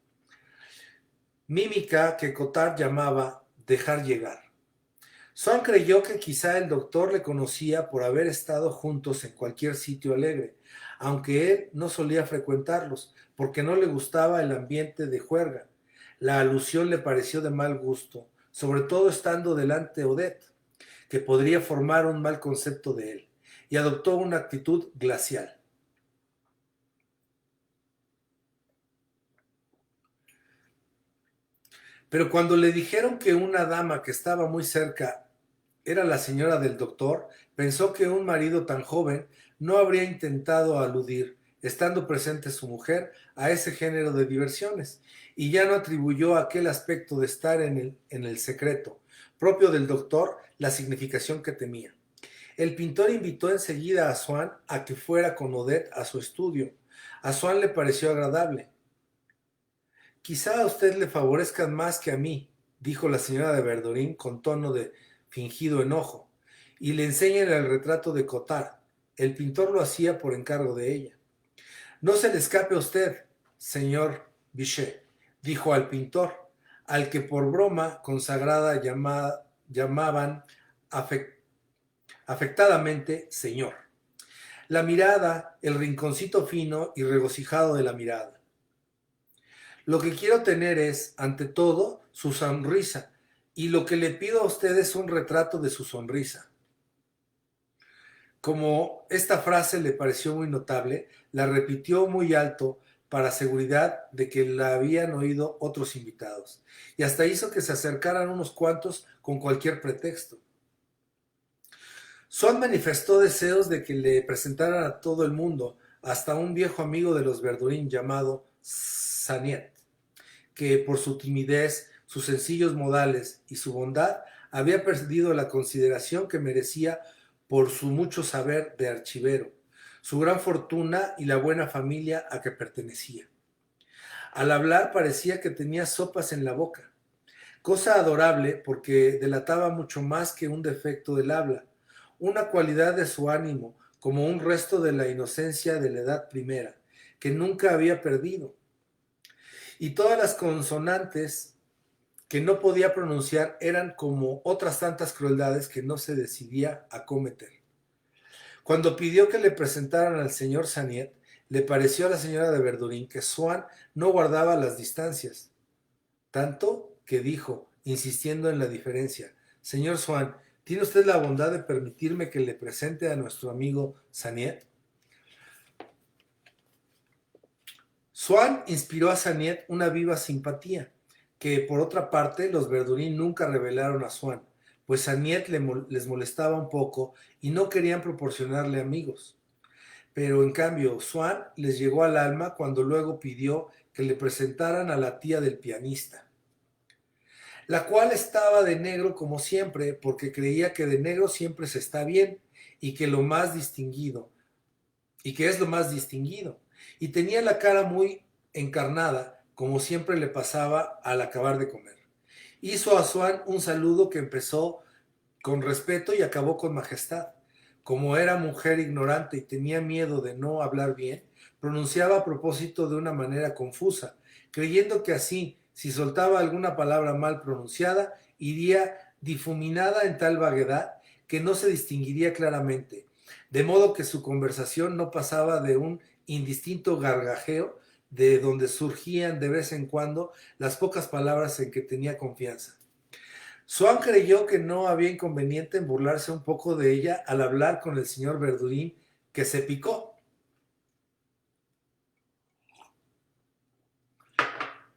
Mímica que Cottard llamaba dejar llegar. Swann creyó que quizá el doctor le conocía por haber estado juntos en cualquier sitio alegre, aunque él no solía frecuentarlos, porque no le gustaba el ambiente de juerga. La alusión le pareció de mal gusto, sobre todo estando delante Odette, que podría formar un mal concepto de él, y adoptó una actitud glacial. Pero cuando le dijeron que una dama que estaba muy cerca era la señora del doctor, pensó que un marido tan joven no habría intentado aludir, estando presente su mujer, a ese género de diversiones, y ya no atribuyó a aquel aspecto de estar en el secreto, propio del doctor, la significación que temía. El pintor invitó enseguida a Swann a que fuera con Odette a su estudio. A Swann le pareció agradable. «Quizá a usted le favorezcan más que a mí», dijo la señora de Verdurin con tono de fingido enojo, «y le enseñen el retrato de Cottard». El pintor lo hacía por encargo de ella. «No se le escape a usted, señor Bichet», dijo al pintor, al que por broma consagrada llamaban afectadamente señor. La mirada, el rinconcito fino y regocijado de la mirada. «Lo que quiero tener es, ante todo, su sonrisa, y lo que le pido a usted es un retrato de su sonrisa». Como esta frase le pareció muy notable, la repitió muy alto para seguridad de que la habían oído otros invitados, y hasta hizo que se acercaran unos cuantos con cualquier pretexto. Swann manifestó deseos de que le presentaran a todo el mundo, hasta un viejo amigo de los Verdurin llamado Saniet, que por su timidez, sus sencillos modales y su bondad había perdido la consideración que merecía por su mucho saber de archivero, su gran fortuna y la buena familia a que pertenecía. Al hablar parecía que tenía sopas en la boca, cosa adorable porque delataba mucho más que un defecto del habla, una cualidad de su ánimo, como un resto de la inocencia de la edad primera, que nunca había perdido. Y todas las consonantes que no podía pronunciar eran como otras tantas crueldades que no se decidía a cometer. Cuando pidió que le presentaran al señor Saniet, le pareció a la señora de Verdurín que Swann no guardaba las distancias, tanto que dijo, insistiendo en la diferencia: señor Swann, ¿tiene usted la bondad de permitirme que le presente a nuestro amigo Saniet? Swann inspiró a Saniet una viva simpatía, que por otra parte los Verdurín nunca revelaron a Swann, pues Saniet les molestaba un poco y no querían proporcionarle amigos. Pero en cambio Swann les llegó al alma cuando luego pidió que le presentaran a la tía del pianista, la cual estaba de negro como siempre, porque creía que de negro siempre se está bien y que lo más distinguido, y que es lo más distinguido, y tenía la cara muy encarnada, como siempre le pasaba al acabar de comer. Hizo a Swann un saludo que empezó con respeto y acabó con majestad. Como era mujer ignorante y tenía miedo de no hablar bien, pronunciaba a propósito de una manera confusa, creyendo que así, si soltaba alguna palabra mal pronunciada, iría difuminada en tal vaguedad que no se distinguiría claramente, de modo que su conversación no pasaba de un indistinto gargajeo de donde surgían de vez en cuando las pocas palabras en que tenía confianza. Swann creyó que no había inconveniente en burlarse un poco de ella al hablar con el señor Verdurín, que se picó.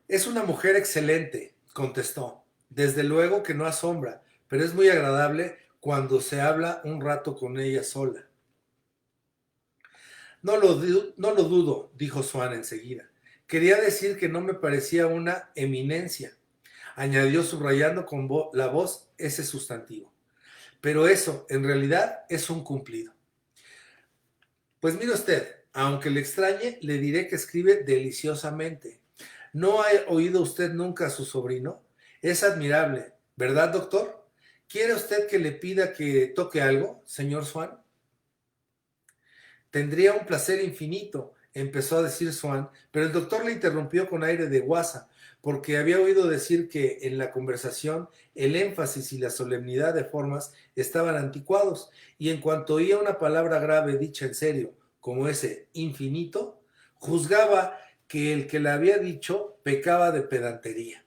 Es una mujer excelente, contestó. Desde luego que no asombra, pero es muy agradable cuando se habla un rato con ella sola. No lo dudo, dijo Swann enseguida. Quería decir que no me parecía una eminencia, añadió subrayando con la voz ese sustantivo. Pero eso, en realidad, es un cumplido. Pues mire usted, aunque le extrañe, le diré que escribe deliciosamente. ¿No ha oído usted nunca a su sobrino? Es admirable, ¿verdad, doctor? ¿Quiere usted que le pida que toque algo, señor Swann? Tendría un placer infinito, empezó a decir Swann, pero el doctor le interrumpió con aire de guasa, porque había oído decir que en la conversación el énfasis y la solemnidad de formas estaban anticuados, y en cuanto oía una palabra grave dicha en serio, como ese infinito, juzgaba que el que la había dicho pecaba de pedantería.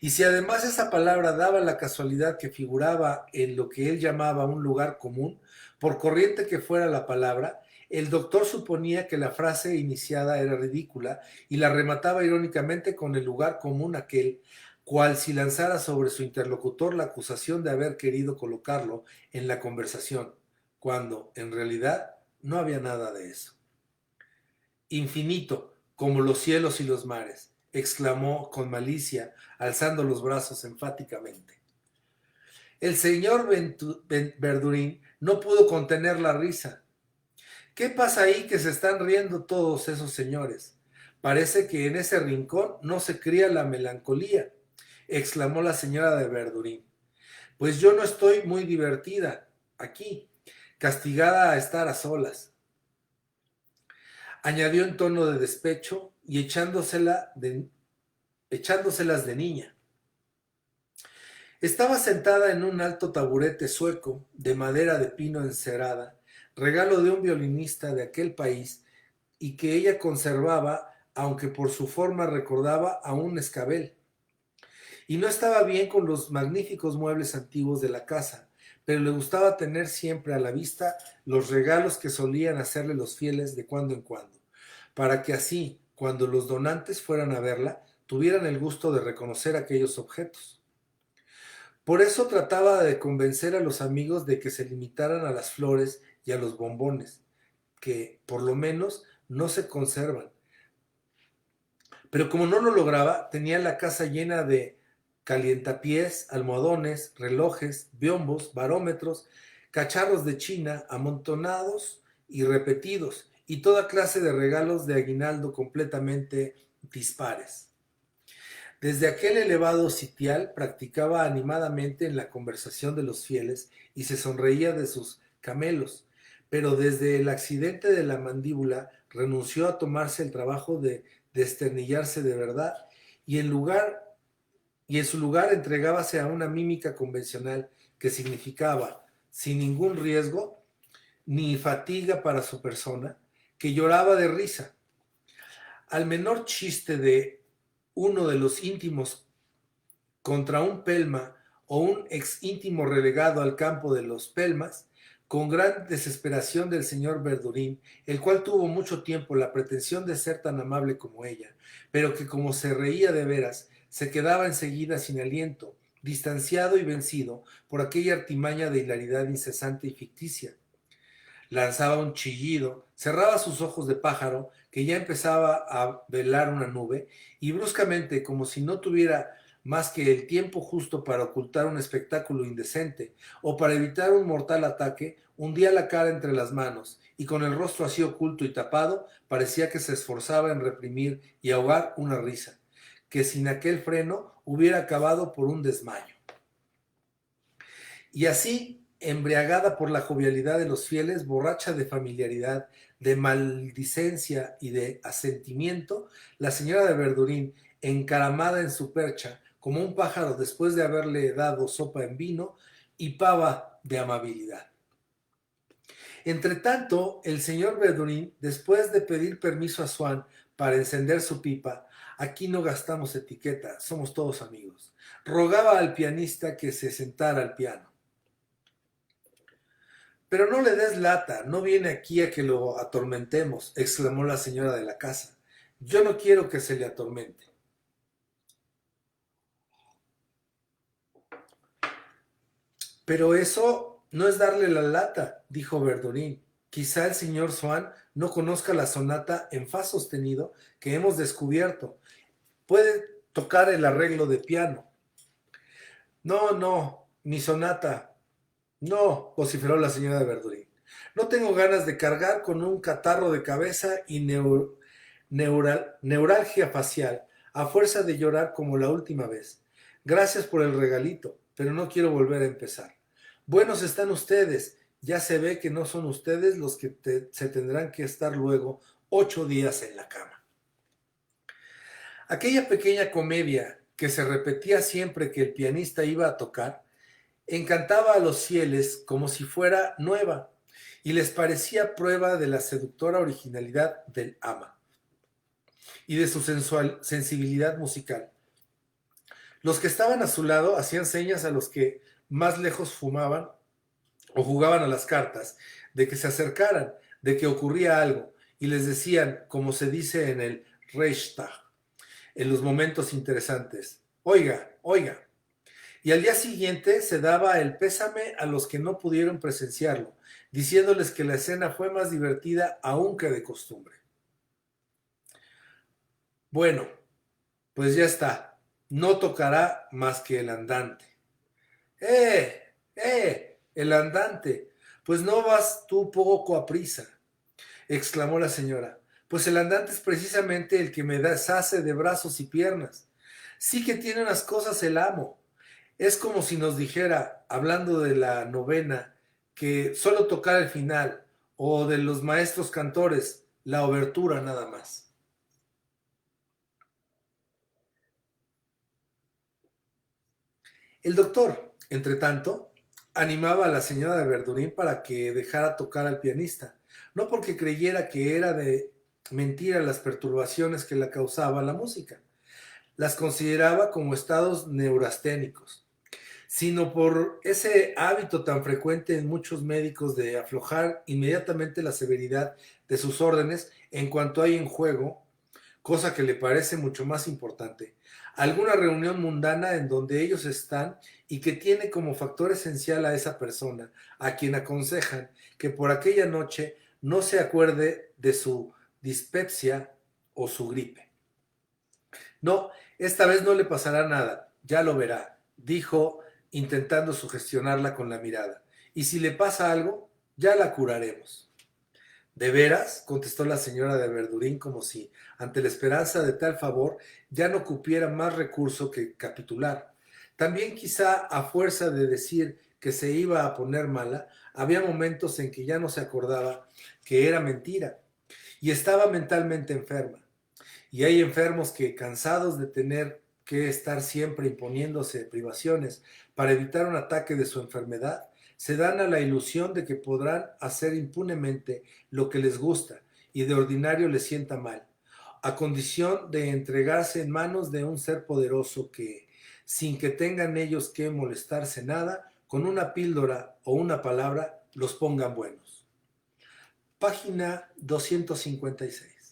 Y si además esa palabra daba la casualidad que figuraba en lo que él llamaba un lugar común, por corriente que fuera la palabra, el doctor suponía que la frase iniciada era ridícula y la remataba irónicamente con el lugar común aquel, cual si lanzara sobre su interlocutor la acusación de haber querido colocarlo en la conversación, cuando en realidad no había nada de eso. Infinito, como los cielos y los mares, exclamó con malicia, alzando los brazos enfáticamente. El señor Verdurín no pudo contener la risa. ¿Qué pasa ahí que se están riendo todos esos señores? Parece que en ese rincón no se cría la melancolía, exclamó la señora de Verdurín. Pues yo no estoy muy divertida aquí, castigada a estar a solas, añadió en tono de despecho y echándoselas de niña. Estaba sentada en un alto taburete sueco de madera de pino encerada, regalo de un violinista de aquel país, y que ella conservaba, aunque por su forma recordaba a un escabel. Y no estaba bien con los magníficos muebles antiguos de la casa, pero le gustaba tener siempre a la vista los regalos que solían hacerle los fieles de cuando en cuando, para que así, cuando los donantes fueran a verla, tuvieran el gusto de reconocer aquellos objetos. Por eso trataba de convencer a los amigos de que se limitaran a las flores y a los bombones, que, por lo menos, no se conservan. Pero como no lo lograba, tenía la casa llena de calientapiés, almohadones, relojes, biombos, barómetros, cacharros de China amontonados y repetidos, y toda clase de regalos de aguinaldo completamente dispares. Desde aquel elevado sitial practicaba animadamente en la conversación de los fieles y se sonreía de sus camelos, pero desde el accidente de la mandíbula renunció a tomarse el trabajo de desternillarse de verdad y en lugar y en su lugar entregábase a una mímica convencional que significaba, sin ningún riesgo ni fatiga para su persona, que lloraba de risa. Al menor chiste de uno de los íntimos contra un pelma o un ex íntimo relegado al campo de los pelmas, con gran desesperación del señor Verdurín, el cual tuvo mucho tiempo la pretensión de ser tan amable como ella, pero que como se reía de veras, se quedaba enseguida sin aliento, distanciado y vencido por aquella artimaña de hilaridad incesante y ficticia. Lanzaba un chillido, cerraba sus ojos de pájaro, que ya empezaba a velar una nube, y bruscamente, como si no tuviera más que el tiempo justo para ocultar un espectáculo indecente, o para evitar un mortal ataque, hundía la cara entre las manos, y con el rostro así oculto y tapado, parecía que se esforzaba en reprimir y ahogar una risa, que sin aquel freno hubiera acabado por un desmayo. Y así, embriagada por la jovialidad de los fieles, borracha de familiaridad, de maldicencia y de asentimiento, la señora de Verdurín, encaramada en su percha, como un pájaro después de haberle dado sopa en vino, hipaba de amabilidad. Entre tanto, el señor Verdurín, después de pedir permiso a Swann para encender su pipa, aquí no gastamos etiqueta, somos todos amigos, rogaba al pianista que se sentara al piano. Pero no le des lata, no viene aquí a que lo atormentemos, exclamó la señora de la casa. Yo no quiero que se le atormente. Pero eso no es darle la lata, dijo Verdurín. Quizá el señor Swann no conozca la sonata en fa sostenido que hemos descubierto. Puede tocar el arreglo de piano. No, no, mi sonata. No, vociferó la señora de Verdurín. No tengo ganas de cargar con un catarro de cabeza y neuralgia facial, a fuerza de llorar como la última vez. Gracias por el regalito, pero no quiero volver a empezar. Buenos están ustedes, ya se ve que no son ustedes los que se tendrán que estar luego 8 días en la cama. Aquella pequeña comedia que se repetía siempre que el pianista iba a tocar, encantaba a los fieles como si fuera nueva, y les parecía prueba de la seductora originalidad del ama y de su sensibilidad musical. Los que estaban a su lado hacían señas a los que más lejos fumaban o jugaban a las cartas, de que se acercaran, de que ocurría algo, y les decían, como se dice en el Reichstag, en los momentos interesantes, oiga, oiga. Y al día siguiente se daba el pésame a los que no pudieron presenciarlo, diciéndoles que la escena fue más divertida aún que de costumbre. Bueno, pues ya está, no tocará más que el andante. El andante, pues no vas tú poco a prisa, exclamó la señora, pues el andante es precisamente el que me deshace de brazos y piernas. Sí que tiene unas cosas el amo. Es como si nos dijera, hablando de la novena, que solo tocar el final, o de los maestros cantores, la obertura nada más. El doctor, entre tanto, animaba a la señora de Verdurín para que dejara tocar al pianista, no porque creyera que era de mentira las perturbaciones que le causaba la música, las consideraba como estados neurasténicos, sino por ese hábito tan frecuente en muchos médicos de aflojar inmediatamente la severidad de sus órdenes en cuanto hay en juego, cosa que le parece mucho más importante, alguna reunión mundana en donde ellos están y que tiene como factor esencial a esa persona, a quien aconsejan que por aquella noche no se acuerde de su dispepsia o su gripe. No, esta vez no le pasará nada, ya lo verá, dijo, intentando sugestionarla con la mirada. Y si le pasa algo, ya la curaremos. ¿De veras? Contestó la señora de Verdurín como si, ante la esperanza de tal favor, ya no cupiera más recurso que capitular. También quizá a fuerza de decir que se iba a poner mala, había momentos en que ya no se acordaba que era mentira y estaba mentalmente enferma. Y hay enfermos que, cansados de tener que estar siempre imponiéndose privaciones para evitar un ataque de su enfermedad, se dan a la ilusión de que podrán hacer impunemente lo que les gusta y de ordinario les sienta mal, a condición de entregarse en manos de un ser poderoso que, sin que tengan ellos que molestarse nada, con una píldora o una palabra los pongan buenos. Página 256.